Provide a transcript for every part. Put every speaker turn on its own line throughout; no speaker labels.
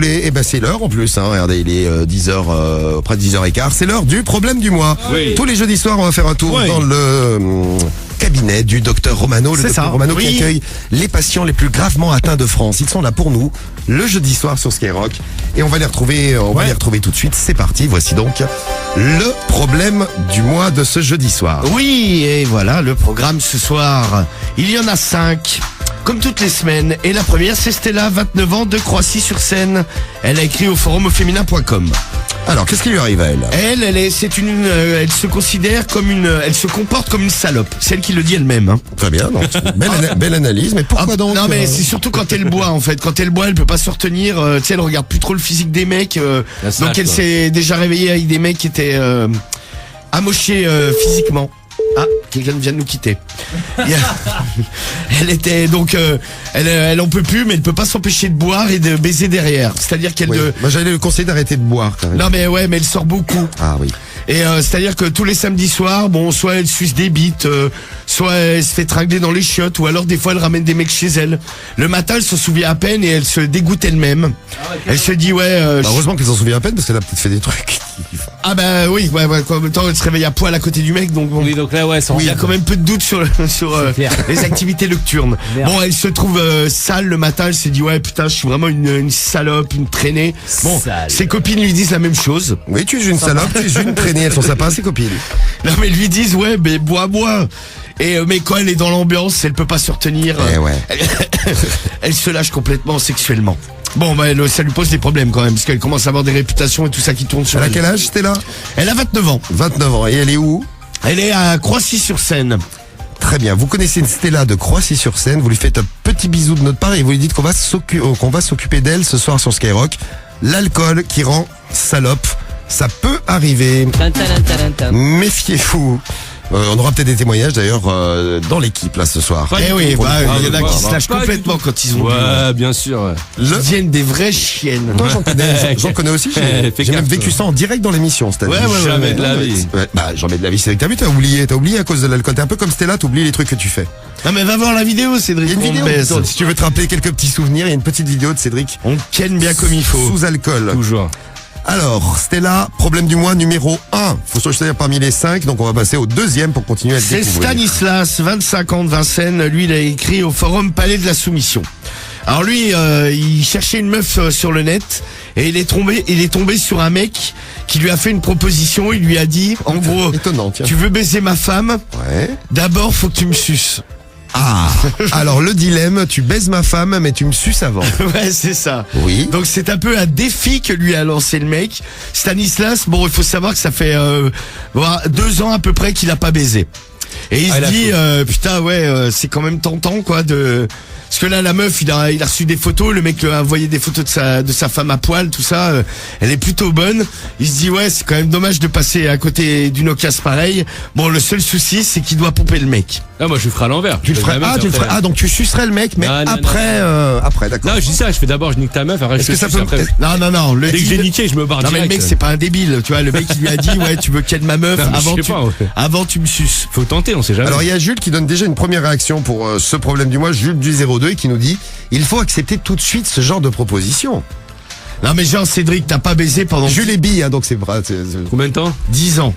voulez. Et ben c'est l'heure en plus. Regardez, il est 10h, près de 10h15. C'est l'heure du problème du mois.
Oui.
Tous les jeudis soirs, on va faire un tour dans le cabinet du docteur Romano. Le docteur Romano qui accueille les patients les plus gravement atteints de France. Ils sont là pour nous le jeudi soir sur Skyrock. Et on va les retrouver, va les retrouver tout de suite. C'est parti. Voici donc le problème du mois de ce jeudi soir.
Oui, et voilà le programme ce soir. Il y en a 5. Comme toutes les semaines. Et la première, c'est Stella, 29 ans, de Croissy-sur-Seine. Elle a écrit au forumoféminin.com.
Alors, qu'est-ce qui lui arrive à elle?
Elle se considère comme elle se comporte comme une salope. C'est elle qui le dit elle-même. Hein.
Très bien, non. Belle analyse, mais pourquoi donc?
Non, mais c'est surtout quand elle boit, en fait. Quand elle boit, elle peut pas se retenir. Tu sais, elle regarde plus trop le physique des mecs. Donc elle s'est déjà réveillée avec des mecs qui étaient amochés physiquement. Ah, quelqu'un vient de nous quitter. Elle était donc, elle en peut plus, mais elle peut pas s'empêcher de boire et de baiser derrière. C'est-à-dire qu'elle
Moi, j'allais le conseiller d'arrêter de boire, quand même.
Non mais ouais, mais elle sort beaucoup.
Ah oui.
Et c'est-à-dire que tous les samedis soirs, bon, soit elle suce des bites, soit elle se fait tringler dans les chiottes, ou alors des fois elle ramène des mecs chez elle. Le matin, elle se souvient à peine et elle se dégoûte elle-même. Elle se dit
heureusement qu'elle s'en souvient à peine parce qu'elle a peut-être fait des trucs.
Ah bah oui, ouais, en même temps elle se réveille à poil à côté du mec, donc bon.
Oui, donc là, ouais,
Il y a quand même peu de doute sur les activités nocturnes.
Merde.
Bon, elle se trouve sale le matin, elle s'est dit ouais putain, je suis vraiment une salope, une traînée. Bon, ses copines lui disent la même chose.
Oui, tu es une salope, tu es une traînée, elles sont sympas, ses copines.
Non mais elles lui disent ouais, mais bois. Et mais quand elle est dans l'ambiance, elle peut pas se retenir. Elle se lâche complètement sexuellement. Bon, bah, ça lui pose des problèmes quand même, parce qu'elle commence à avoir des réputations et tout ça qui tourne sur elle.
Elle a quel âge, Stella?
Elle a 29 ans.
29 ans. Et elle est où?
Elle est à Croissy-sur-Seine.
Très bien. Vous connaissez une Stella de Croissy-sur-Seine. Vous lui faites un petit bisou de notre part et vous lui dites qu'on va s'occuper d'elle ce soir sur Skyrock. L'alcool qui rend salope, ça peut arriver. Méfiez-vous. On aura peut-être des témoignages d'ailleurs dans l'équipe là ce soir.
Eh oui, il y en a qui se lâchent complètement quand ils ont
Ouais, bien sûr.
Ils deviennent des vraies chiennes.
Moi j'en connais aussi. J'ai même vécu ça en direct dans l'émission.
Jamais de la vie.
Jamais de la vie. C'est que t'as oublié à cause de l'alcool. T'es un peu comme Stella, t'oublies les trucs que tu fais.
Non mais va voir la vidéo, Cédric.
Il y a une vidéo. Si tu veux te rappeler quelques petits souvenirs, il y a une petite vidéo de Cédric.
On ken bien comme il faut.
Sous alcool.
Toujours.
Alors, Stella, problème du mois numéro 1. Faut choisir parmi les 5, donc on va passer au deuxième pour continuer à le découvrir.
C'est Stanislas, 25 ans de Vincennes. Lui, il a écrit au forum Palais de la Soumission. Alors lui, il cherchait une meuf sur le net et il est tombé sur un mec qui lui a fait une proposition. Il lui a dit, en gros,
étonnant, tiens.
Tu veux baiser ma femme?
Ouais.
D'abord, faut que tu me suces.
Ah, alors le dilemme, tu baises ma femme, mais tu me suces avant.
Ouais, c'est ça.
Oui.
Donc c'est un peu un défi que lui a lancé le mec. Stanislas, bon, il faut savoir que ça fait 2 ans à peu près qu'il a pas baisé. Et il se dit, putain, ouais, c'est quand même tentant, quoi, parce que là, la meuf, il a reçu des photos, le mec lui a envoyé des photos de sa femme à poil, tout ça, elle est plutôt bonne. Il se dit, ouais, c'est quand même dommage de passer à côté d'une occasion pareille. Bon, le seul souci, c'est qu'il doit pomper le mec.
Ah, moi, je le ferai à l'envers.
Tu le ferais, donc tu sucerais le mec, mais après, d'accord.
Non, je dis ça, je fais d'abord, je nique ta meuf, après je te suce après.
Non,
Dès que j'ai niqué, je me barre direct.
Non, mais le mec, c'est pas un débile, tu vois, le mec, il lui a dit, ouais, tu veux ken ma meuf, avant tu me suces.
Faut tenter, on sait jamais.
Alors, il y a Jules qui donne déjà une première réaction pour ce problème du mois, Jules du 02, et qui nous dit, il faut accepter tout de suite ce genre de proposition.
Non, mais genre, Cédric, t'as pas baisé pendant...
Jules et Bille, donc c'est vrai.
Combien de temps?
10 ans.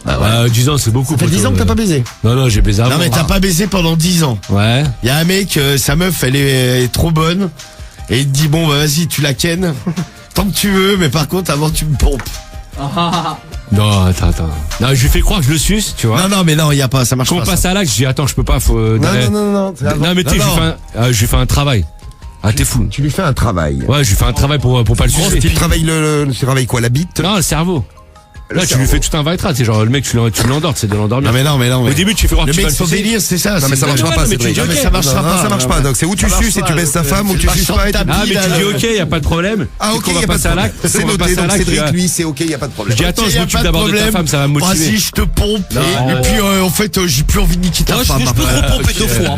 Ah ouais. 10 ans, c'est beaucoup.
Ça fait 10 ans que t'as pas baisé.
Non, j'ai baisé avant.
Non, mais t'as pas baisé pendant 10 ans.
Ouais.
Il y a un mec, sa meuf, elle est trop bonne. Et il te dit, bon, bah, vas-y, tu la ken. Tant que tu veux, mais par contre, avant, tu me pompes.
Non, attends. Non, je lui fais croire que je le suce, tu vois.
Non, mais non, il y a pas, ça marche
pas. Quand on passe à l'acte, je dis, attends, je peux pas, faut...
Non.
Non, mais tu sais, je lui fais un travail. Ah, t'es fou.
Tu lui fais un travail.
Ouais, je lui fais un travail pour pas le sucer.
Tu travailles quoi, la bite?
Non, le cerveau. Là, tu lui fais tout un vaitrat, c'est genre le mec, tu l'endors, c'est de l'endormir.
Non, mais.
Au début, tu fais croire que
le
tu vas
mec, son délire, c'est ça.
Non, mais ça marchera pas, Cédric.
Non, mais ça marchera pas.
Ça marche pas. Donc, c'est où tu suces et tu baisses ta femme ou tu suces pas et tu...
Ah, mais tu dis ok, y a pas de problème.
Ah, ok,
on va passer à l'acte.
C'est noté, donc Cédric, lui, c'est ok, y a pas de problème.
Je dis attends, je m'occupe d'abord de ta femme, ça va me motiver.
Vas-y, je te pompe. Et puis, en fait, j'ai plus envie de niquer ta femme.
Je peux trop pomper 2 fois.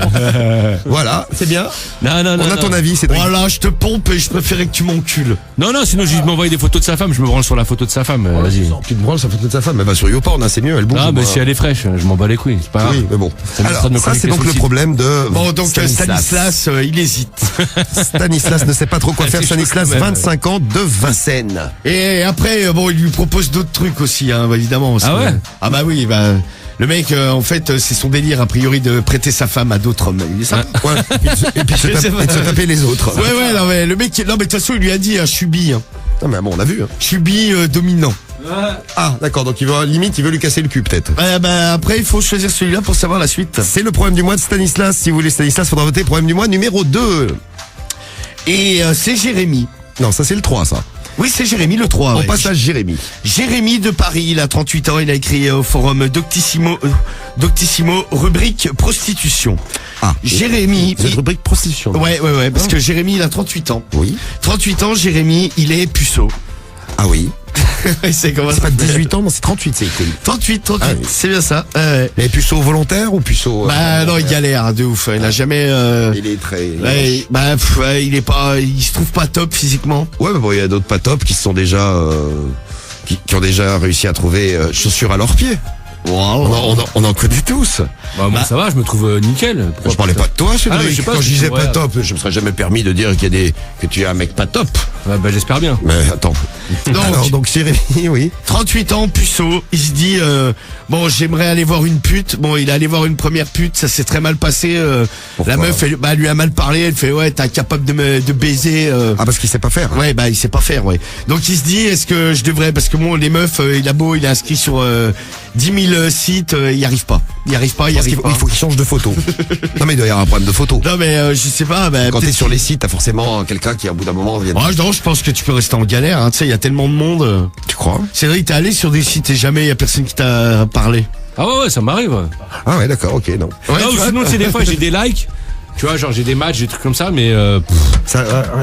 Voilà, c'est bien.
Non.
On a ton avis, Cédric.
Voilà, je te pompe et je préférais que tu m'encules.
Non, sinon, je lui m'envoyer des photos de sa femme, je me branle sur la photo de sa femme. Vas-y.
te branles sur la photo de sa femme. Elle va sur YouPorn, hein, c'est mieux, elle bouge.
Ah, mais si elle est fraîche, je m'en bats les couilles, c'est pas grave.
Oui, mais bon. Alors, ça, c'est donc le problème de.
Bon, donc Stanislas, il hésite.
Stanislas ne sait pas trop quoi faire. Stanislas, 25 ans, de Vincennes.
Et après, bon, il lui propose d'autres trucs aussi, hein, évidemment.
Ah ouais?
Ah bah oui, bah. Le mec, en fait, c'est son délire, a priori, de prêter sa femme à d'autres hommes. Il est ça.
Ouais. Et puis de se taper les autres.
Ouais, non, mais le mec, non, mais de toute façon, il lui a dit, je suis bi. Hein.
Non, mais bon, on a vu. Hein.
Je suis bi dominant.
Ah, d'accord, donc il veut lui casser le cul, peut-être.
Bah, après, il faut choisir celui-là pour savoir la suite.
C'est le problème du mois de Stanislas. Si vous voulez Stanislas, faudra voter problème du mois numéro 2.
Et c'est Jérémy.
Non, ça c'est le 3, ça.
Oui, c'est Jérémy le 3.
On passe à Jérémy.
Jérémy de Paris, il a 38 ans, il a écrit au forum Doctissimo, rubrique prostitution.
Ah,
Jérémy.
Rubrique prostitution.
Ouais, parce que Jérémy, il a 38 ans.
Oui.
38 ans, Jérémy, il est puceau.
Ah oui.
C'est
pas 18 ans, non, c'est 38, c'est écrit.
38,
ah, oui.
C'est bien ça.
Mais puceau volontaire ou puceau
Bah non, il galère de ouf. Il a jamais.
Il est très.
Il est pas. Il se trouve pas top physiquement.
Ouais, mais bon, il y a d'autres pas top qui sont déjà. Qui ont déjà réussi à trouver chaussures à leurs pieds.
Wow.
On en connaît tous.
Moi, ça va, je me trouve nickel.
Je parlais pas de toi, Cédric.
Quand
je disais pas top, je me serais jamais permis de dire que tu es un mec pas top.
Bah, j'espère bien.
Mais attends. Donc Jérémy, oui.
38 ans, puceau. Il se dit, bon, j'aimerais aller voir une pute. Bon, il est allé voir une première pute, ça s'est très mal passé. La meuf, elle lui a mal parlé. Elle fait, ouais, t'es incapable de baiser.
Ah, parce qu'il sait pas faire.
Ouais, il sait pas faire, ouais. Donc il se dit, est-ce que je devrais, parce que bon, les meufs, il est inscrit sur 10 000 sites, il y arrive pas. Il
faut qu'il change de photo. Non, mais il doit y avoir un problème de photo.
Non, mais je sais pas.
Quand t'es sur les sites, t'as forcément quelqu'un qui, à bout d'un moment, vient.
Non, je pense que tu peux rester en galère. Hein. Tu sais, il y a tellement de monde.
Tu crois?
C'est vrai que t'es allé sur des sites et jamais il y a personne qui t'a parlé.
Ah ouais, ça m'arrive.
Ah ouais, d'accord, ok, non.
Ouais, ou sinon, c'est des fois, j'ai des likes. Tu vois, genre j'ai des matchs, des trucs comme ça, mais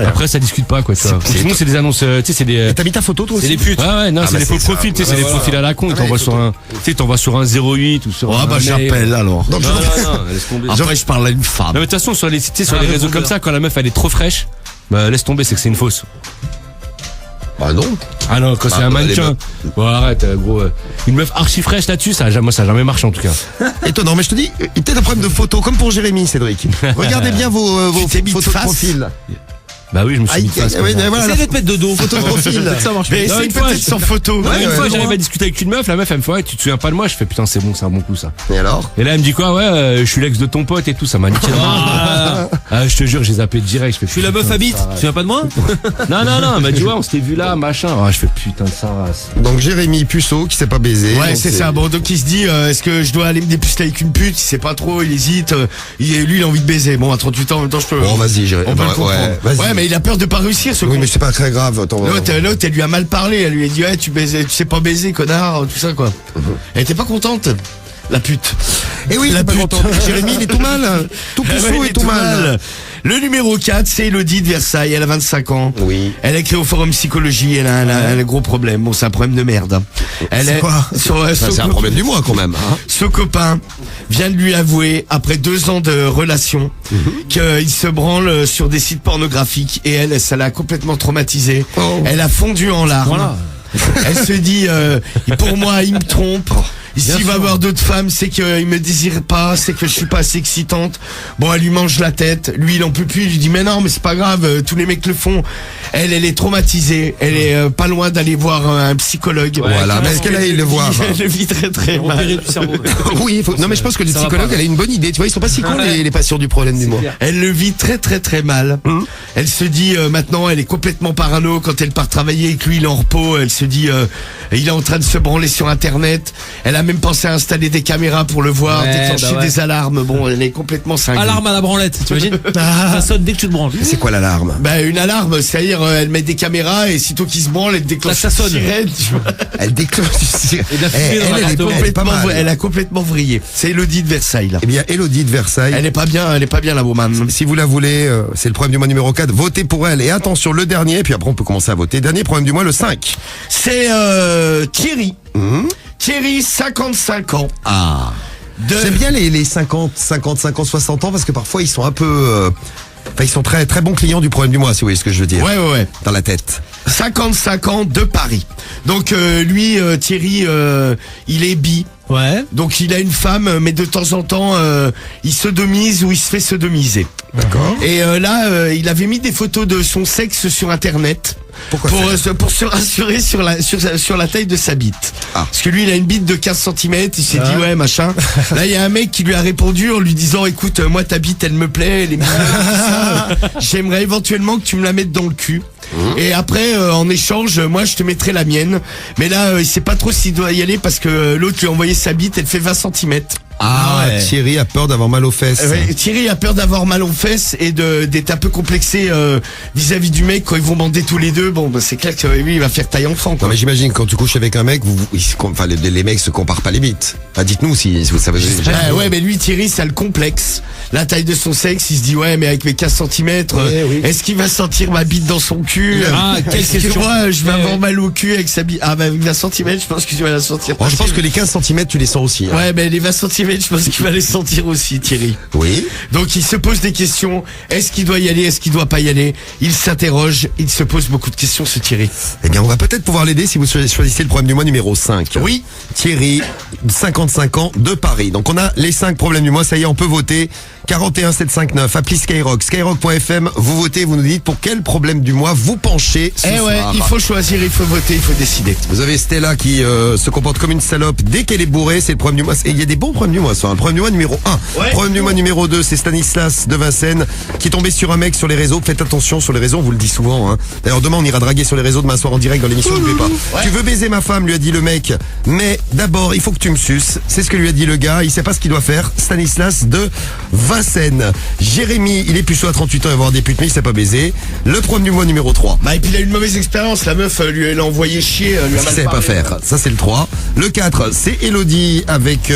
après ça discute pas, quoi. Tu vois. Sinon c'est des annonces, tu sais, c'est des.
Et t'as mis ta photo toi aussi?
C'est des putes. Ouais, non, c'est des faux profils, tu sais, c'est des profils à la con. T'envoies sur un, tu sais, t'envoies sur un 08 ou sur.
Ah bah j'appelle alors.
Non, laisse tomber.
Après je parle à une femme.
Non mais de toute façon sur les réseaux comme ça, quand la meuf elle est trop fraîche, bah laisse tomber, c'est que c'est une fausse.
Bah non.
Ah non, quand c'est un mannequin. Bon arrête, gros. Une meuf archi fraîche là-dessus, ça a jamais marché en tout cas.
Étonnant, mais je te dis, il y a peut-être un problème de photo, comme pour Jérémy, Cédric. Regardez bien vos photos de profil.
Bah oui, je me suis mis de face.
Essayez de te mettre de dos, photo de profil.
Ça marche. Mais essaye peut-être sans photo.
Une fois, j'arrive à discuter avec une meuf, la meuf, elle me fait, ouais, tu te souviens pas de moi? Je fais, putain, c'est bon, c'est un bon coup, ça.
Et alors?
Et là, elle me dit quoi? Ouais, je suis l'ex de ton pote et tout, ça m'a niqué. Je te jure, j'ai zappé direct.
Je suis la meuf habite, tu te souviens pas de moi?
Non, elle m'a dit, ouais, on s'était vu là, machin. Je fais, putain de sa race.
Donc, Jérémy Puceau, qui s'est pas baisé.
Ouais, c'est ça. Bon, donc il se dit, est-ce que je dois aller me dépuceler avec une pute? Il sait pas trop, il hésite. Lui, il a envie de baiser. Bon, à 38 ans, en même temps, je peux.
Bon, vas-y, Jérémy.
On peut le comprendre. Ouais, mais il a peur de pas réussir.
Oui, mais c'est pas très grave.
L'autre, elle lui a mal parlé. Elle lui a dit, ouais, tu sais pas baiser, connard, tout ça, quoi. Elle était pas contente. La pute.
Et oui, la pute. Jérémy, il est tout mal. Tout puceau est tout mal.
Le numéro 4, c'est Elodie de Versailles. Elle a 25 ans.
Oui.
Elle a écrit au forum psychologie. Elle a un gros problème. Bon, c'est un problème de merde.
C'est quoi? C'est un problème du mois, quand même. Hein.
Ce copain vient de lui avouer, après 2 ans de relation, qu'il se branle sur des sites pornographiques. Et elle, ça l'a complètement traumatisée. Oh. Elle a fondu en larmes. Voilà. Elle se dit, pour moi, il me trompe. S'il va avoir d'autres femmes, c'est qu'il me désire pas, c'est que je suis pas assez excitante. Bon, elle lui mange la tête. Lui, il en peut plus. Il lui dit, mais non, mais c'est pas grave. Tous les mecs le font. Elle est traumatisée. Elle est pas loin d'aller voir un psychologue.
Ouais, voilà. Mais est-ce qu'elle aille le voir?
Elle le vit très très mal.
Oui, non, mais je pense que les psychologues, elle a une bonne idée. Tu vois, ils sont pas si cons, les patients du problème du mois.
Elle le vit très très très mal. Elle se dit, maintenant, elle est complètement parano. Quand elle part travailler et que lui, il est en repos, elle se dit, il est en train de se branler sur Internet. Elle a même pensé à installer des caméras pour le voir, déclencher des alarmes. Bon, elle est complètement cinglée.
Alarme à la branlette, t'imagines? Ça sonne dès que tu te branles.
C'est quoi l'alarme?
Bah, une alarme, c'est-à-dire, elle met des caméras et sitôt qu'il se branle, elle déclenche
ça sonne.
Une sirène, tu vois.
Elle déclenche une sirène.
Elle a complètement vrillé. C'est Elodie de Versailles, là.
Eh bien, Elodie de Versailles.
Elle est pas bien, la woman.
Si vous la voulez, c'est le problème du mois numéro 4. Votez pour elle. Et attention, le dernier, puis après on peut commencer à voter. Dernier problème du mois, le 5.
C'est Thierry. Thierry, 55 ans.
Ah. J'aime bien les 50, 60 ans parce que parfois ils sont un peu Enfin, ils sont très très bons clients du problème du mois, si vous voyez ce que je veux dire.
Ouais.
Dans la tête.
55 ans de Paris. Donc lui, Thierry, il est bi.
Ouais.
Donc il a une femme, mais de temps en temps, il sodomise ou il se fait sodomiser.
D'accord.
Et là, il avait mis des photos de son sexe sur Internet.
Pourquoi
pour se rassurer sur la taille de sa bite.
Ah.
Parce que lui, il a une bite de 15 cm, il s'est dit ouais, machin. Là, il y a un mec qui lui a répondu en lui disant écoute, moi ta bite, elle me plaît, elle est mignonne, tout ça. J'aimerais éventuellement que tu me la mettes dans le cul. Et après, en échange, moi je te mettrai la mienne. Mais là, il sait pas trop s'il doit y aller parce que l'autre lui a envoyé sa bite, elle fait 20 cm.
Ah, ouais. Thierry a peur d'avoir mal aux fesses.
Thierry a peur d'avoir mal aux fesses et d'être un peu complexé vis-à-vis du mec quand ils vont bander tous les deux. Bon, bah, c'est clair que lui, il va faire taille enfant. Quoi.
Non, mais j'imagine quand tu couches avec un mec, les mecs se comparent pas les bites. Enfin, dites-nous si vous savez.
Ouais, mais lui, Thierry, ça le complexe. La taille de son sexe, il se dit ouais, mais avec mes 15 cm, est-ce qu'il va sentir ma bite dans son cul? Qu'est-ce que moi, je vais avoir mal au cul avec sa bite? Ah bah avec 20 cm, je pense que tu vas la sentir.
Je pense que les 15 cm, tu les sens aussi. Hein.
Ouais, mais les 20 cm, je pense qu'il va les sentir aussi, Thierry.
Oui.
Donc il se pose des questions. Est-ce qu'il doit y aller? Est-ce qu'il doit pas y aller? Il s'interroge. Il se pose beaucoup de questions, ce Thierry.
Eh bien, on va peut-être pouvoir l'aider si vous choisissez le problème du mois numéro 5.
Oui.
Thierry, 55 ans, de Paris. Donc on a les 5 problèmes du mois. Ça y est, on peut voter. 41 759, appli Skyrock, skyrock.fm. Vous votez, vous nous dites pour quel problème du mois vous penchez ce soir.
Il faut choisir, il faut voter, il faut décider.
Vous avez Stella qui se comporte comme une salope dès qu'elle est bourrée, c'est le problème du mois. Et il y a des bons problèmes du mois, ça. Un problème du mois numéro 1.
Ouais.
Problème du mois numéro 2, c'est Stanislas de Vincennes qui est tombé sur un mec sur les réseaux. Faites attention sur les réseaux, on vous le dit souvent. Hein. D'ailleurs, demain, on ira draguer sur les réseaux demain soir en direct dans l'émission N'oubliez pas.
Ouais.
Tu veux baiser ma femme, lui a dit le mec. Mais d'abord, il faut que tu me suces. C'est ce que lui a dit le gars. Il sait pas ce qu'il doit faire. Stanislas de Vincennes. Jérémy, il est puceau à 38 ans, il va avoir des putes, mais il sait pas baiser. Le problème du mois numéro 3.
Bah, et puis il a eu une mauvaise expérience. La meuf, lui, elle a envoyé chier. Lui a
Il
mal
savait pas
parlé.
faire. Ça, c'est le 3. Le 4, c'est Elodie avec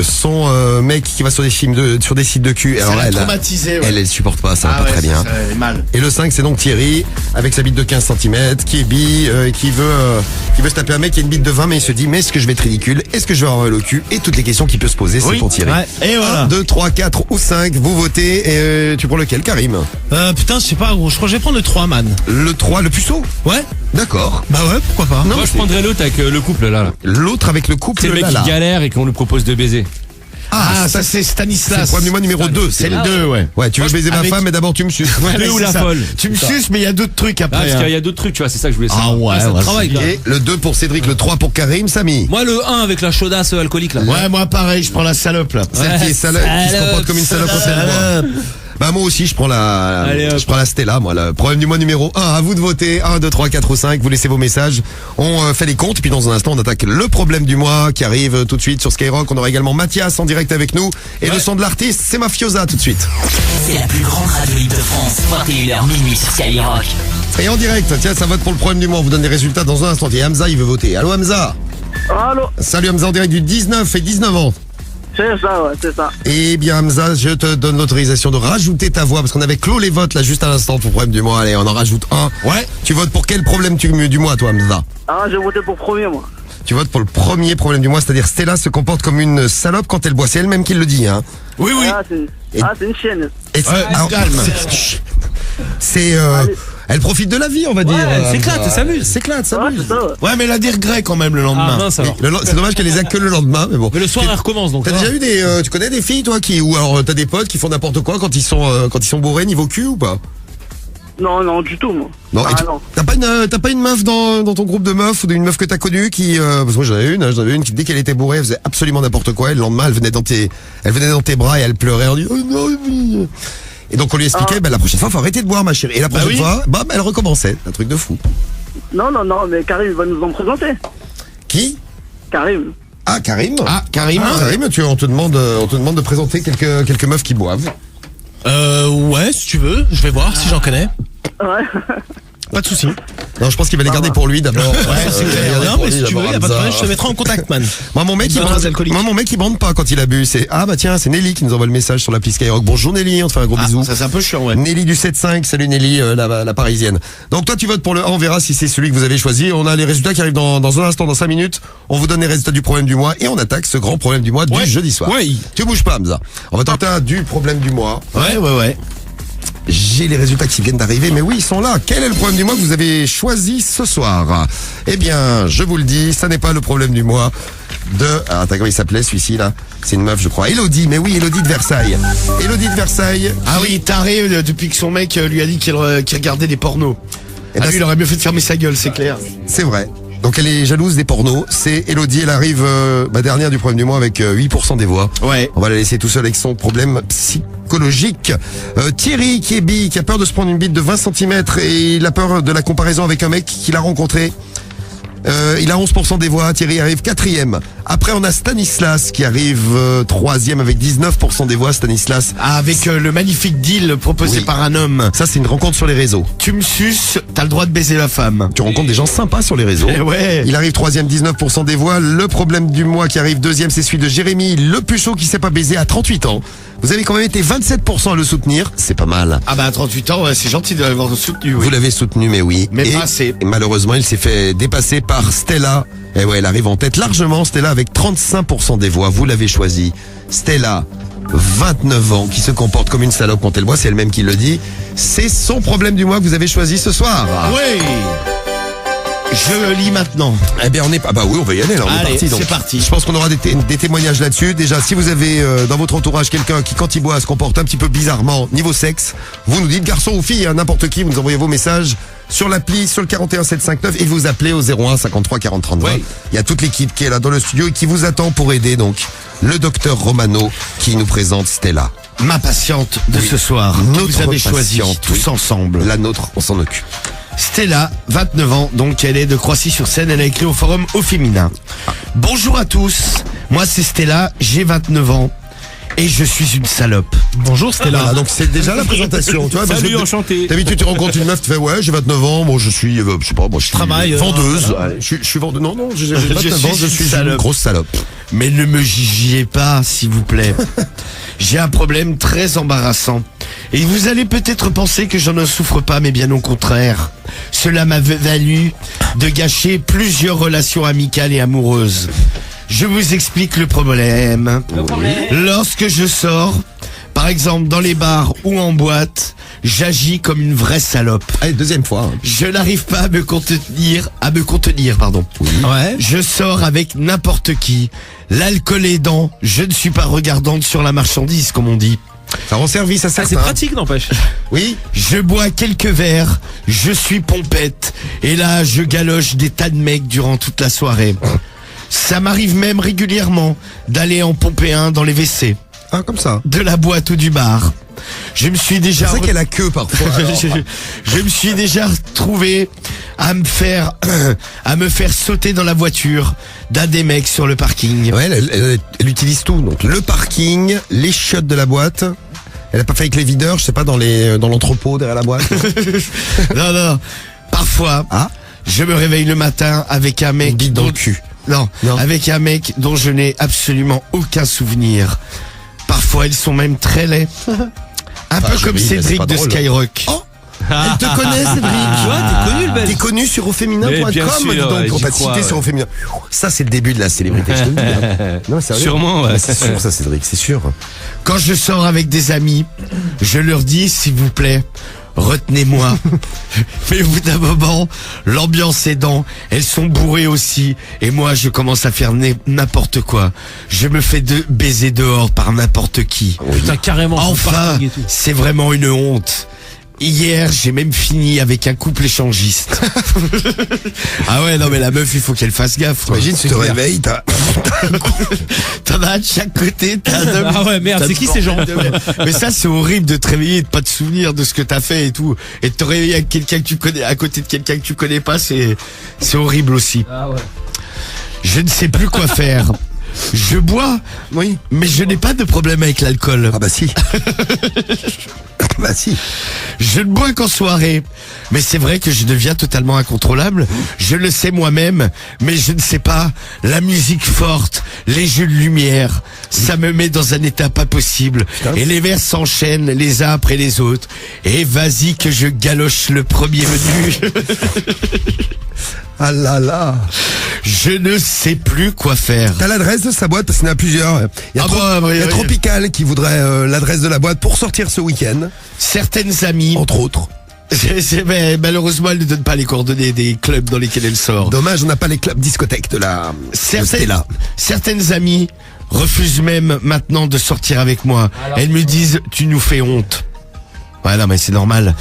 son mec qui va sur des films sur des sites de cul.
Ça l'a traumatisé. Ouais.
Elle supporte pas, ça va pas très bien.
Ça est mal.
Et le 5, c'est donc Thierry avec sa bite de 15 cm qui est bi, qui veut se taper un mec qui a une bite de 20, mais il se dit mais est-ce que je vais être ridicule? Est-ce que je vais avoir mal au cul? Et toutes les questions qu'il peut se poser, c'est pour Thierry.
Ouais. Et voilà.
1, 2, 3, 4 ou 5, vous votez. Et tu prends lequel, Karim?
Putain, je sais pas, gros. Je crois que je vais prendre le 3, man.
Le 3, le puceau?
Ouais.
D'accord.
Bah ouais, pourquoi pas.
Moi, je prendrais l'autre avec le couple là.
L'autre avec le couple
C'est le mec
là.
qui galère et qu'on lui propose de baiser.
Ah, ça c'est
C'est
Stanislas.
le problème du mois numéro 2.
C'est le 2, ouais.
Ouais, tu veux baiser ma
avec-
femme, mais d'abord tu me suces.
Deux ou la folle.
Tu me suces, mais il y a d'autres trucs
Ah,
après.
parce
hein.
qu'il y a d'autres trucs, tu vois, c'est ça que je voulais savoir.
Ah ouais,
Ça
ouais,
travaille, là.
Et le 2 pour Cédric, le 3 pour Karim, Samy.
Moi, le 1 avec la chaudasse alcoolique, là.
Ouais, moi pareil, je prends la salope là.
Celle qui est salope, qui se comporte comme une salope au
salope.
Bah moi aussi je prends
Allez, hop.
je prends la Stella, moi le problème du mois numéro 1, à vous de voter. 1, 2, 3, 4 ou 5, vous laissez vos messages. On fait les comptes, puis dans un instant on attaque le problème du mois qui arrive tout de suite sur Skyrock. On aura également Mathias en direct avec nous. Et le son de l'artiste, c'est Mafiosa tout de suite.
C'est la plus grande radio hit de France. 21h minuit sur Skyrock.
Et en direct, tiens, ça vote pour le problème du mois. On vous donne les résultats dans un instant. Et Hamza, il veut voter. Allô Hamza.
Allô,
Salut Hamza en direct du 19 et 19 ans.
c'est ça, ouais, c'est ça.
Eh bien Hamza, je te donne l'autorisation de rajouter ta voix parce qu'on avait clos les votes là juste à l'instant pour le problème du mois. Allez, on en rajoute un.
Ouais.
Tu votes pour quel problème du mois toi Hamza?
Ah, j'ai voté pour premier, moi.
Tu votes pour le premier problème du mois, c'est-à-dire Stella se comporte comme une salope quand elle boit. C'est elle-même qui le dit, hein.
Oui, oui.
Ah, c'est une chienne.
Et alors,
calme.
c'est elle profite de la vie, on va dire.
elle s'éclate, elle s'amuse.
S'éclate, ça
Ouais,
va.
c'est ça, ouais.
Ouais, mais elle a des regrets quand même le lendemain.
Ah, mince alors.
C'est dommage qu'elle les a que le lendemain, mais bon.
Mais le soir, elle recommence, donc.
T'as
ça va.
déjà eu tu connais des filles toi ou alors t'as des potes qui font n'importe quoi quand ils sont bourrés niveau cul ou pas?
Non, non, du tout, moi.
Non,
Ah,
et
non.
t'as pas une meuf dans ton groupe de meufs ou une meuf que t'as connue qui parce que moi j'en avais une qui dès qu'elle était bourrée elle faisait absolument n'importe quoi et le lendemain elle venait dans tes bras et elle pleurait en disant oh non oui. Et donc on lui expliquait la prochaine fois faut arrêter de boire ma chérie et la prochaine fois elle recommençait, un truc de fou.
Non, non, non, mais Karim va nous en présenter.
Qui?
Karim.
Ah Karim.
Karim.
Karim, on te demande de présenter quelques meufs qui boivent.
Ouais, si tu veux, je vais voir si j'en connais.
Ouais.
Pas de soucis.
Non, je pense qu'il va les garder pour lui d'abord.
c'est clair. Non, mais si tu veux, y a pas de problème, je te mettrai en contact, man.
Moi mon mec il bande pas quand il a bu. C'est tiens, c'est Nelly qui nous envoie le message sur l'appli Skyrock. Bonjour Nelly, on te fait un gros bisou.
Ça c'est un peu chiant, ouais.
Nelly du 7-5, salut Nelly, la parisienne. Donc toi tu votes pour le 1, on verra si c'est celui que vous avez choisi. On a les résultats qui arrivent dans un instant, dans 5 minutes. On vous donne les résultats du problème du mois et on attaque ce grand problème du mois du jeudi soir.
Ouais.
Tu bouges pas Hamza. On va tenter un du problème du mois.
Ouais.
j'ai les résultats qui viennent d'arriver, mais oui, ils sont là. Quel est le problème du mois que vous avez choisi ce soir? Eh bien, je vous le dis, ça n'est pas le problème du mois alors, attends, comment il s'appelait celui-ci là? C'est une meuf, je crois. Élodie, mais oui, Élodie de Versailles. Élodie de Versailles.
Ah oui, taré depuis que son mec lui a dit qu'il regardait des pornos.
Eh ben,
lui, il aurait mieux fait de fermer sa gueule, c'est clair.
C'est vrai. Donc elle est jalouse des pornos. C'est Élodie, elle arrive dernière du problème du mois avec 8% des voix.
Ouais.
On va la laisser tout seul avec son problème psychologique. Thierry qui est bi, qui a peur de se prendre une bite de 20 cm et il a peur de la comparaison avec un mec qu'il a rencontré. Il a 11% des voix, Thierry arrive 4e. Après on a Stanislas qui arrive 3e avec 19% des voix, Stanislas.
Ah, avec le magnifique deal proposé par un homme.
Ça c'est une rencontre sur les réseaux.
Tu me suces, t'as le droit de baiser la femme.
Tu rencontres des gens sympas sur les réseaux.
Ouais.
Il arrive 3e, 19% des voix. Le problème du mois qui arrive 2e, c'est celui de Jérémy, le puceau qui s'est pas baisé à 38 ans. Vous avez quand même été 27% à le soutenir, c'est pas mal.
Ah bah à 38 ans, ouais, c'est gentil de l'avoir soutenu. Oui.
Vous l'avez soutenu, mais oui.
Mais pas assez.
Et malheureusement, il s'est fait dépasser par Stella. Et ouais, elle arrive en tête largement, Stella, avec 35% des voix. Vous l'avez choisi. Stella, 29 ans, qui se comporte comme une salope quand elle boit, c'est elle-même qui le dit. C'est son problème du mois que vous avez choisi ce soir.
Oui. Je lis maintenant.
Eh bien, on est pas. Bah oui, on va y aller. Là, on est parti. Donc,
c'est parti.
Je pense qu'on aura des témoignages là-dessus. Déjà, si vous avez dans votre entourage quelqu'un qui, quand il boit, se comporte un petit peu bizarrement niveau sexe, vous nous dites garçon ou fille, hein, n'importe qui, vous nous envoyez vos messages sur l'appli, sur le 41 759 et vous appelez au 01 53 40 30 20. Il y a toute l'équipe qui est là dans le studio et qui vous attend pour aider donc le docteur Romano qui nous présente Stella.
Ma patiente de ce soir. Vous avez choisi tous ensemble.
La nôtre, on s'en occupe.
Stella, 29 ans, donc elle est de Croissy-sur-Seine, elle a écrit au forum Au Féminin. Bonjour à tous, moi c'est Stella, j'ai 29 ans et je suis une salope.
Bonjour Stella.
Voilà, donc c'est déjà la présentation. Tu vois,
Salut, enchanté.
D'habitude tu rencontres une meuf, tu fais ouais, j'ai 29 ans, bon je suis, je sais pas, moi je suis vendeuse. Je suis vendeuse. Non, j'ai 29 ans, je suis une grosse salope.
Mais ne me jugez pas, s'il vous plaît. J'ai un problème très embarrassant. Et vous allez peut-être penser que je ne souffre pas, mais bien au contraire. Cela m'a valu de gâcher plusieurs relations amicales et amoureuses. Je vous explique le problème. Lorsque je sors, par exemple dans les bars ou en boîte, j'agis comme une vraie salope.
Allez, deuxième fois.
Je n'arrive pas à me contenir, pardon.
Oui.
Ouais.
Je sors avec n'importe qui. L'alcool aidant, je ne suis pas regardante sur la marchandise, comme on dit.
Ça rend service à certains.
C'est pratique, n'empêche.
Oui.
Je bois quelques verres, je suis pompette, et là, je galoche des tas de mecs durant toute la soirée. Ça m'arrive même régulièrement d'aller en pomper un dans les WC.
Ah, comme ça.
De la boîte ou du bar. Je me suis déjà...
C'est vrai qu'elle a queue parfois.
je me suis déjà retrouvé à me faire sauter dans la voiture d'un des mecs sur le parking.
Ouais, elle utilise tout. Donc le parking, les chiottes de la boîte. Elle a pas fait avec les videurs, je sais pas, dans l'entrepôt derrière la boîte.
Non. Parfois, je me réveille le matin avec un mec
dans le cul.
Non, avec un mec dont je n'ai absolument aucun souvenir. Parfois, ils sont même très laids. Un peu comme Cédric de Skyrock.
Oh, elle te connaît, Cédric.
T'es connu, le bel.
T'es connu sur auféminin.com, donc on t'a cité sur Auféminin. Ça, c'est le début de la célébrité, je te le dis. Hein. Non, sérieux.
Sûrement, ouais.
C'est sûr, ça, Cédric, c'est sûr.
Quand je sors avec des amis, je leur dis, s'il vous plaît, retenez-moi. Mais au bout d'un moment, l'ambiance aidant, elles sont bourrées aussi. Et moi, je commence à faire n'importe quoi. Je me fais baiser dehors par n'importe qui.
Putain, carrément.
Enfin, c'est vraiment une honte. Hier, j'ai même fini avec un couple échangiste. Ah ouais, non mais la meuf, il faut qu'elle fasse gaffe.
Imagine, tu te réveilles,
t'en as de chaque côté, t'as un homme.
Ah ouais, merde, c'est qui ces gens?
Mais ça, c'est horrible de te réveiller, de pas te souvenir de ce que t'as fait et tout. Et de te réveiller avec quelqu'un que tu connais, à côté de quelqu'un que tu connais pas, c'est horrible aussi.
Ah ouais.
Je ne sais plus quoi faire. Je bois,
oui,
mais je n'ai pas de problème avec l'alcool.
Ah bah si. Bah si.
Je ne bois qu'en soirée. Mais c'est vrai que je deviens totalement incontrôlable. Je le sais moi-même, mais je ne sais pas. La musique forte, les jeux de lumière, ça me met dans un état pas possible. Et les verres s'enchaînent les uns après les autres. Et vas-y que je galoche le premier venu.
Ah là là.
Je ne sais plus quoi faire.
T'as l'adresse de sa boîte parce qu'il y en a plusieurs. Il y a, Tropical qui voudrait l'adresse de la boîte pour sortir ce week-end.
Certaines amies,
entre autres.
Mais malheureusement, elle ne donne pas les coordonnées des clubs dans lesquels elle sort.
Dommage, on n'a pas les clubs discothèques de
certaines amies refusent même maintenant de sortir avec moi. Alors, elles me disent, tu nous fais honte. Ouais, non, mais c'est normal.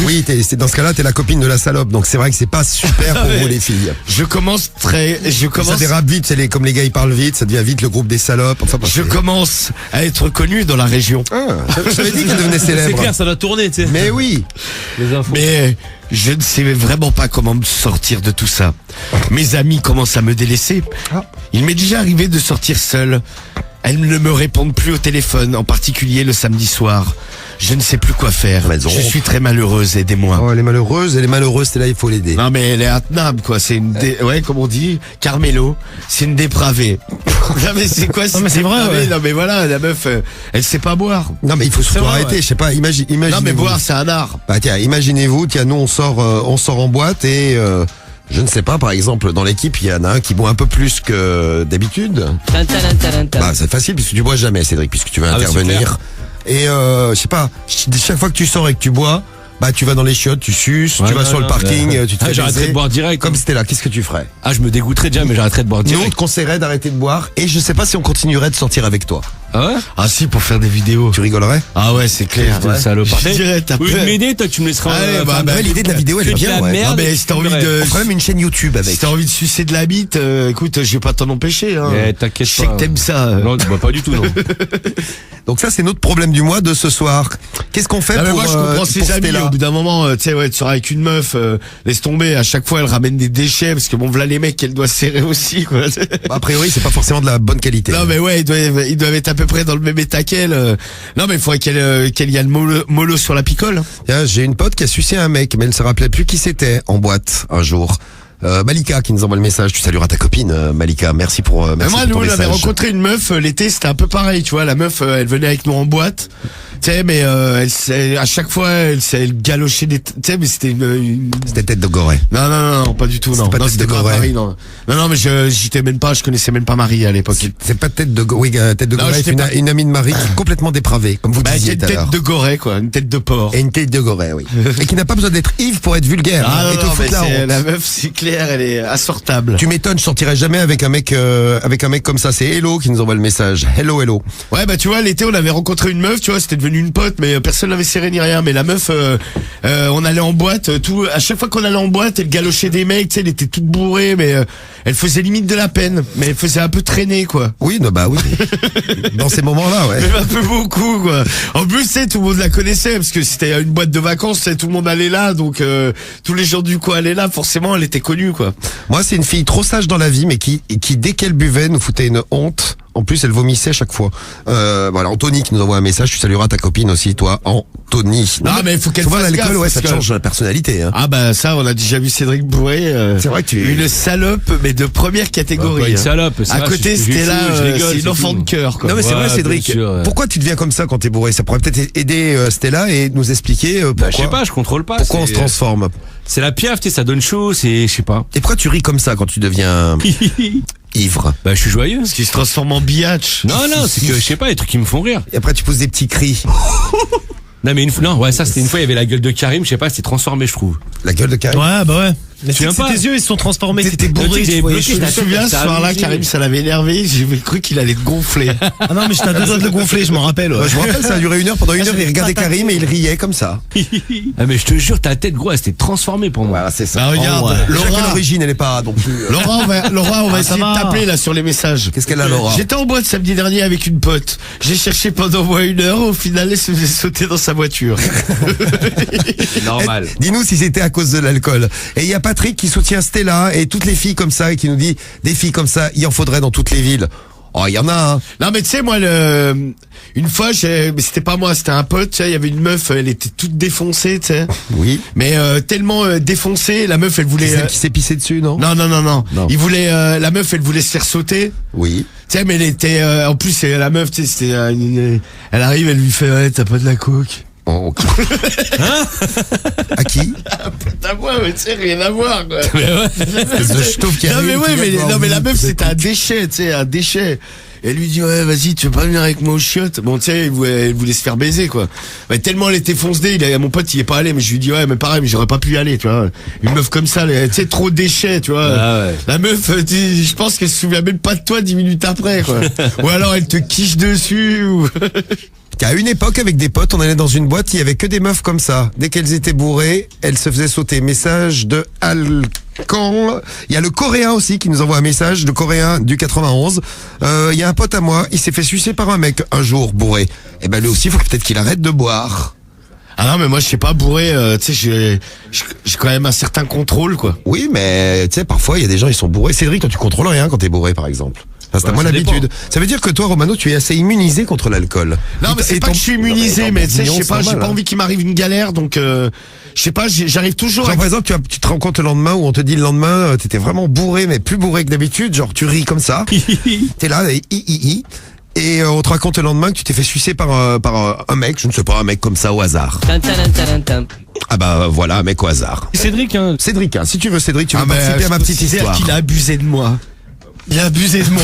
Oui, dans ce cas-là, t'es la copine de la salope, donc c'est vrai que c'est pas super pour vous les filles.
Ça
dérape vite, comme les gars ils parlent vite, ça devient vite le groupe des salopes. Enfin,
je commence à être connu dans la région.
J'avais dit qu'il devenait célèbre.
C'est clair, ça va tourner, tu sais.
Mais oui.
Les infos. Mais je ne sais vraiment pas comment me sortir de tout ça. Mes amis commencent à me délaisser. Il m'est déjà arrivé de sortir seul. Elles ne me répondent plus au téléphone, en particulier le samedi soir. Je ne sais plus quoi faire. Je suis très malheureuse, aidez-moi.
Oh, elle est malheureuse, c'est là, il faut l'aider.
Non, mais elle est intenable, quoi. C'est ouais, comme on dit, Carmelo, c'est une dépravée. Non, mais c'est quoi,
non, mais c'est vrai, ouais.
Non, mais voilà, la meuf, elle sait pas boire.
Non, mais il faut surtout arrêter, ouais. Je sais pas, imaginez.
Non, mais boire, c'est un art.
Bah, tiens, imaginez-vous, nous, on sort en boîte et, je ne sais pas, par exemple, dans l'équipe, il y en a un qui boit un peu plus que d'habitude. Bah, c'est facile puisque tu bois jamais, Cédric, puisque tu vas intervenir. Et je sais pas, chaque fois que tu sors et que tu bois, bah tu vas dans les chiottes, tu suces, tu vas sur le parking, tu te fais
j'arrêterais de boire direct.
Comme c'était là, qu'est-ce que tu ferais?
Ah, je me dégoûterais déjà, mais j'arrêterais de boire direct.
Nous, on te conseillerait d'arrêter de boire et je sais pas si on continuerait de sortir avec toi.
Ah ouais?
Ah si, pour faire des vidéos.
Tu rigolerais?
Ah ouais, c'est clair.
Ouais.
Je dirais, t'as
oui, m'aider, toi, tu me laisseras.
L'idée de la vidéo, elle est bien, ouais.
Non, mais si t'as envie de.
On ferait même une chaîne YouTube avec.
Si t'as envie de sucer de la bite, écoute, je vais pas t'en empêcher, hein.
T'inquiète pas.
Je sais que t'aimes ça.
Non, pas du tout, non.
Donc ça, c'est notre problème du mois de ce soir. Qu'est-ce qu'on fait pour
moi, je comprends ses amis. Au bout d'un moment, tu sais, ouais, tu sors avec une meuf, laisse tomber. À chaque fois, elle ramène des déchets parce que bon, voilà les mecs, elle doit serrer aussi, quoi.
A priori, c'est pas forcément de la bonne qualité.
Non, mais ouais, ils doivent être à peu près dans le même état qu'elle. Non, mais il faudrait qu'elle y a le mollo sur la picole.
J'ai une pote qui a sucé un mec, mais elle se rappelait plus qui c'était en boîte un jour. Malika qui nous envoie le message. Tu salueras ta copine, Malika. Merci pour
moi,
pour
nous, on avait rencontré une meuf l'été, c'était un peu pareil, tu vois. La meuf, elle venait avec nous en boîte. Tu sais, mais à chaque fois, elle galochait des. Tu sais, mais c'était
C'était tête de Gorée.
Non, pas du tout. Non,
pas tête de Gorée.
Non, mais j'étais même pas. Je connaissais même pas Marie à l'époque.
C'est pas tête de Gorée. Oui, tête de Gorée. C'est une amie de Marie qui est complètement dépravée, comme vous disiez tout à l'heure.
Une tête de Gorée, quoi. Une tête de porc.
Et une tête de Gorée, oui. Et qui n'a pas besoin d'être Yves pour être vulgaire.
La meuf, c'est clair, elle est assortable.
Tu m'étonnes, je sortirais jamais avec un mec comme ça. C'est Hello qui nous envoie le message. Hello.
Ouais, bah tu vois, l'été on avait rencontré une meuf, tu vois, c'était devenu une pote, mais personne n'avait serré ni rien. Mais la meuf, on allait en boîte, à chaque fois qu'on allait en boîte, elle galochait des mecs, tu sais, elle était toute bourrée, mais elle faisait limite de la peine, mais elle faisait un peu traîner, quoi.
Oui, bah oui. Dans ces moments-là, ouais.
Mais un peu beaucoup, quoi. En plus, tu sais, tout le monde la connaissait parce que c'était une boîte de vacances, tu sais, tout le monde allait là, donc tous les gens du coin allaient là, forcément, elle était connue, quoi.
Moi, c'est une fille trop sage dans la vie, mais qui dès qu'elle buvait, nous foutait une honte. En plus, elle vomissait chaque fois. Voilà, Anthony qui nous envoie un message. Tu salueras ta copine aussi, toi, Anthony.
Non, mais il faut qu'elle fasse gaffe.
L'alcool, ouais, ça change la personnalité. Hein.
Ah bah ça, on a déjà vu Cédric bourré.
C'est vrai que tu
une salope, mais de première catégorie.
Pas une salope.
À côté, c'était là, c'est une enfant de cœur.
Non, mais c'est vrai, Cédric. Pourquoi tu deviens comme ça quand t'es bourré? Ça pourrait peut-être aider Stella et nous expliquer pourquoi.
Je sais pas, je contrôle pas.
Pourquoi on se transforme?
C'est la piaffe, tu sais, ça donne chaud, je sais pas.
Et pourquoi tu ris comme ça quand tu deviens ivre?
Bah, je suis joyeux.
Parce qu'il se transforme en biatch.
Non, c'est que, je sais pas, les trucs qui me font rire.
Et après, tu pousses des petits cris.
Non, mais ça, c'était une fois, il y avait la gueule de Karim, je sais pas, c'était transformé, je trouve.
La gueule de Karim?
Ouais, bah ouais. Mais
tu viens pas.
Tes yeux, ils se sont transformés. T'étais bourré.
Je me souviens, ce soir-là, Karim, ça l'avait énervé. J'ai cru qu'il allait gonfler.
Ah non, mais j'étais à 2 heures de le gonfler, je m'en rappelle. Ouais.
Je me rappelle, ça a duré 1 heure. Pendant 1 heure, il regardait Karim et il riait comme ça.
Ah, mais je te jure, ta tête, gros, elle s'était transformée pour moi.
Voilà, c'est ça.
Bah, regarde,
Laura, l'origine, elle est pas non plus.
Laura, on va essayer de t'appeler, là, sur les messages.
Qu'est-ce qu'elle a, Laura?
J'étais en boîte samedi dernier avec une pote. J'ai cherché pendant moins 1 heure. Au final, elle se faisait sauter dans sa voiture.
C'est normal.
Dis-nous si c'était à cause de l'alcool. Et il y a Patrick qui soutient Stella et toutes les filles comme ça et qui nous dit des filles comme ça, il en faudrait dans toutes les villes. Oh, il y en a, hein.
Non, mais tu sais, moi, une fois, mais c'était pas moi, c'était un pote, tu sais, il y avait une meuf, elle était toute défoncée, tu sais.
Oui.
Mais, tellement défoncée, la meuf, elle voulait...
C'est celle qui s'est pissée dessus, non?
Non. Il voulait, la meuf, elle voulait se faire sauter.
Oui.
Tu sais, mais elle était, en plus, la meuf, tu sais, c'était, elle arrive, elle lui fait, ouais, t'as pas de la coke.
Oh, ok. À qui?
À moi, mais tu sais, rien à voir, quoi.
Je trouve qu'il y a
Non mais
une
ouais,
qui vient
mais,
de voir
non mais la
vous,
meuf
vous
c'était
êtes-
un déchet, tu sais, un déchet. Et elle lui dit ouais vas-y tu veux pas venir avec moi aux chiottes. Bon tu sais elle voulait se faire baiser quoi. Mais tellement elle était foncée, mon pote il est pas allé, mais je lui dis ouais mais pareil mais j'aurais pas pu y aller tu vois. Une meuf comme ça, tu sais trop déchet tu vois.
Ah ouais.
La meuf je pense qu'elle se souvient même pas de toi 10 minutes après quoi. Ou alors elle te quiche dessus ou...
Qu'à une époque, avec des potes, on allait dans une boîte, il y avait que des meufs comme ça. Dès qu'elles étaient bourrées, elles se faisaient sauter. Message de Alcan. Il y a le Coréen aussi qui nous envoie un message, le Coréen du 91. Il y a un pote à moi, il s'est fait sucer par un mec un jour bourré. Et ben lui aussi, il faut peut-être qu'il arrête de boire.
Ah non mais moi je sais pas bourré, tu sais j'ai quand même un certain contrôle quoi.
Oui, mais tu sais, parfois, il y a des gens, ils sont bourrés. Cédric, toi, tu contrôles rien quand t'es bourré, par exemple. Enfin, c'est à moi
ça
l'habitude.
dépend.
Ça veut dire que toi, Romano, tu es assez immunisé contre l'alcool.
Non mais c'est pas que je suis immunisé, mais tu sais, je sais pas, j'ai pas envie qu'il m'arrive une galère, donc je sais pas, j'arrive toujours
Genre,
à...
par exemple, tu te rends compte le lendemain où on te dit le lendemain, t'étais vraiment bourré, mais plus bourré que d'habitude. Genre, tu ris comme ça. T'es là, et on te raconte le lendemain que tu t'es fait sucer par un mec, je ne sais pas, un mec comme ça au hasard. Ah bah voilà, un mec au hasard.
Cédric, hein.
Cédric, hein, si tu veux Cédric, tu veux
mais,
participer à ma
je peux
petite
te dire
histoire.
qu'il a abusé de moi. Il a abusé de moi.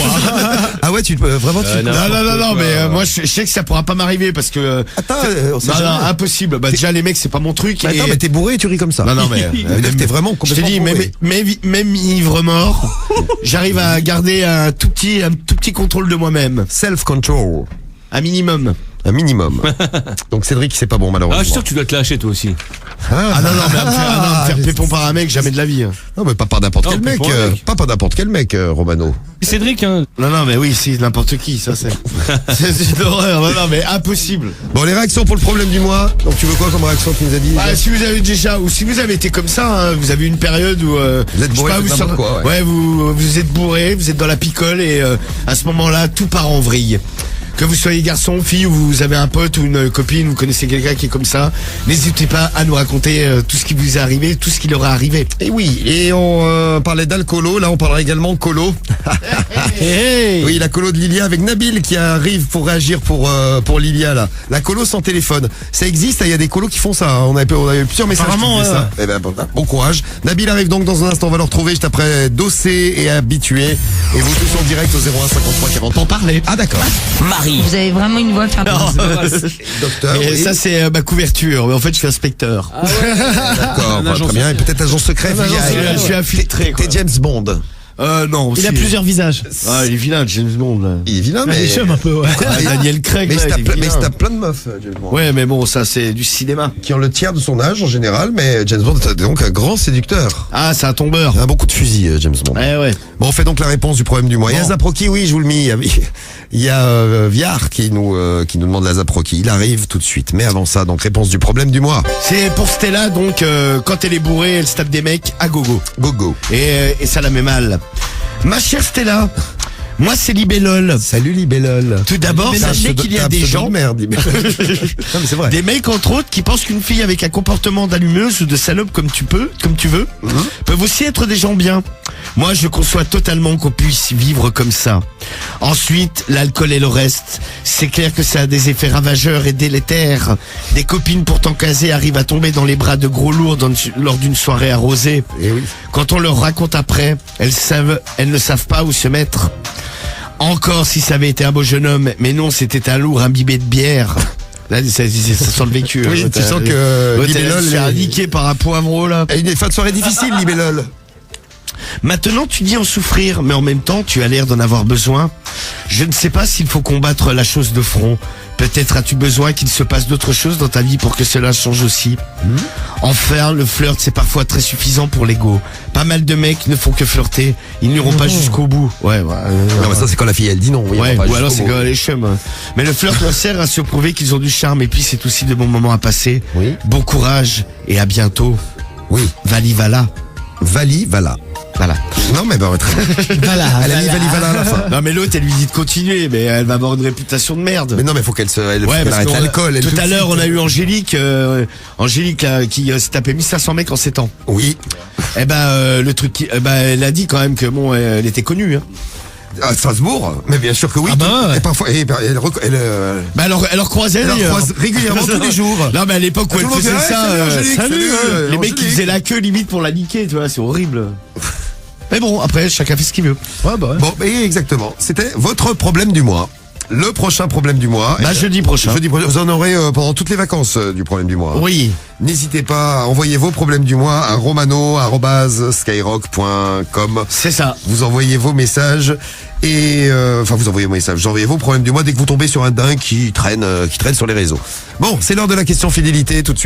Ah ouais, tu peux vraiment.
Non, mais moi je sais que ça pourra pas m'arriver parce que...
Attends, on sait
non,
jamais.
impossible. Bah déjà les mecs c'est pas mon truc.
Mais attends, mais t'es bourré et tu ris comme ça.
Non, mais
t'es vraiment
je te
complètement
dis,
bourré.
même ivre mort, j'arrive à garder un tout petit contrôle de moi-même.
Self-control.
Un minimum.
Un minimum. Donc Cédric, c'est pas bon malheureusement.
Ah, je suis sûr que tu dois te lâcher toi aussi.
Ah non, mais me faire pépon par un mec, jamais de la vie.
Non, mais pas par n'importe
Non,
quel
mais
mec.
pour un mec.
Pas par n'importe quel mec, Romano.
Cédric, hein.
Non, mais oui, c'est n'importe qui, ça c'est. C'est une horreur, non, mais impossible.
Bon, les réactions pour le problème du mois. Donc tu veux quoi comme réaction tu nous as dit?
Ah, si vous avez déjà, ou si vous avez été comme ça, hein, vous avez une période où
Vous êtes bourré,
je sais pas,
faites n'importe quoi, ouais.
vous êtes bourré, vous êtes dans la picole et à ce moment-là, tout part en vrille. Que vous soyez garçon, fille, ou vous avez un pote ou une copine, vous connaissez quelqu'un qui est comme ça, n'hésitez pas à nous raconter tout ce qui vous est arrivé, tout ce qui leur est arrivé.
Et oui, et on parlait d'alcoolo, là on parlera également de colo.
Hey.
Oui, la colo de Lilia avec Nabil qui arrive pour réagir pour Lilia là. La colo sans téléphone, ça existe, il y a des colos qui font ça, hein. On a eu plusieurs messages qui
Apparemment,
disaient ça. Eh ben, bon courage. Nabil arrive donc dans un instant, on va le retrouver juste après Dossé et Habitué. Et vous tous en direct au 01 53 40.
Pour parler.
Ah d'accord.
Marie,
Vous avez vraiment une voix fermée.
Docteur,
Et
oui.
ça c'est ma couverture, mais en fait je suis inspecteur.
D'accord,
Un agent
très bien. Et peut-être agent secret.
agent
via-
secret, je suis infiltré, quoi.
T'es James Bond.
Non,
Il a plusieurs visages.
Ah, il est vilain, James Bond. Là.
Il est vilain, mais.
Il chum un peu, ouais.
Ah, Daniel Craig,
Mais
là,
c'est
il est vilain.
plein de meufs, James Bond.
Ouais, mais bon, ça c'est du cinéma.
Qui ont le tiers de son âge en général, mais James Bond est donc un grand séducteur.
Ah, c'est un tombeur.
Il a beaucoup de fusils, James Bond.
Ouais.
Bon, on fait donc la réponse du problème du mois. Il y a
Bon.
Zaproki, oui, je vous le mis. Il y a Viard qui nous demande la Zaproki. Il arrive tout de suite. Mais avant ça, donc réponse du problème du mois.
C'est pour Stella, donc, quand elle est bourrée, elle se tape des mecs à gogo.
Go.
Et ça la met mal. Ma chère Stella, moi c'est Libellol.
Salut Libellol.
Tout d'abord, sachez qu'il y a des gens,
Merde, Libellol. Non, mais c'est vrai.
des mecs entre autres, qui pensent qu'une fille avec un comportement d'allumeuse ou de salope comme tu veux, peuvent aussi être des gens bien. Moi, je conçois totalement qu'on puisse vivre comme ça. Ensuite, l'alcool et le reste. C'est clair que ça a des effets ravageurs et délétères. Des copines pourtant casées arrivent à tomber dans les bras de gros lourds lors d'une soirée arrosée.
Eh oui.
Quand on leur raconte après, elles ne savent pas où se mettre. Encore si ça avait été un beau jeune homme, mais non, c'était un lourd imbibé de bière. Là, ça sent le vécu.
Oui, tu sens que Libellol
est indiqué par un poivreau là.
a une fin de soirée difficile, Libellol.
Maintenant, tu dis en souffrir, mais en même temps, tu as l'air d'en avoir besoin. Je ne sais pas s'il faut combattre la chose de front. Peut-être as-tu besoin qu'il se passe d'autres choses dans ta vie pour que cela change aussi. Enfin, le flirt, c'est parfois très suffisant pour l'ego. Pas mal de mecs ne font que flirter. Ils n'iront pas jusqu'au bout. Ouais.
Non, mais ça, c'est quand la fille, elle dit non. Oui,
Ouais,
on va pas
ou alors
jusqu'au
c'est
bout.
quand les chums. Hein. Mais le flirt leur sert à se prouver qu'ils ont du charme et puis c'est aussi de bons moments à passer.
Oui.
Bon courage et à bientôt.
Oui.
Vali Vala.
Vali, Vala.
Voilà.
Non, mais bah, très bien.
Voilà.
Elle a mis Vali, Vala à la fin.
Non mais l'autre elle lui dit de continuer mais elle va avoir une réputation de merde.
Mais non, mais faut qu'elle
Ouais, parce
arrête
qu'on a-
l'alcool. elle,
Tout
de
à l'heure,
suite.
on a eu Angélique, là, qui s'est tapé 1500 mecs en 7 ans.
Oui.
Eh ben, le truc, elle a dit quand même que bon, elle était connue. Hein.
À Strasbourg, mais bien sûr que oui.
Ah bah, ouais.
Et parfois,
Bah alors, elle leur croisait
elle leur
d'ailleurs.
croise régulièrement tous les jours.
Non mais à l'époque où
Tout
elle
le monde
faisait
dit,
ça,
salut, Angélique, salut,
les mecs qui
Angélique.
faisaient la queue limite pour la niquer, tu vois, c'est horrible. Mais bon, après chacun fait ce qu'il veut.
Ouais, bah ouais.
Bon, et exactement. C'était votre problème du mois. Le prochain problème du mois.
Bah jeudi prochain.
Jeudi prochain, vous en aurez pendant toutes les vacances du problème du mois.
Oui.
N'hésitez pas à envoyer vos problèmes du mois à romano@skyrock.com.
C'est ça.
Vous envoyez vos messages et vous envoyez vos messages, vous envoyez vos problèmes du mois dès que vous tombez sur un dingue qui traîne sur les réseaux. Bon, c'est l'heure de la question fidélité tout de suite.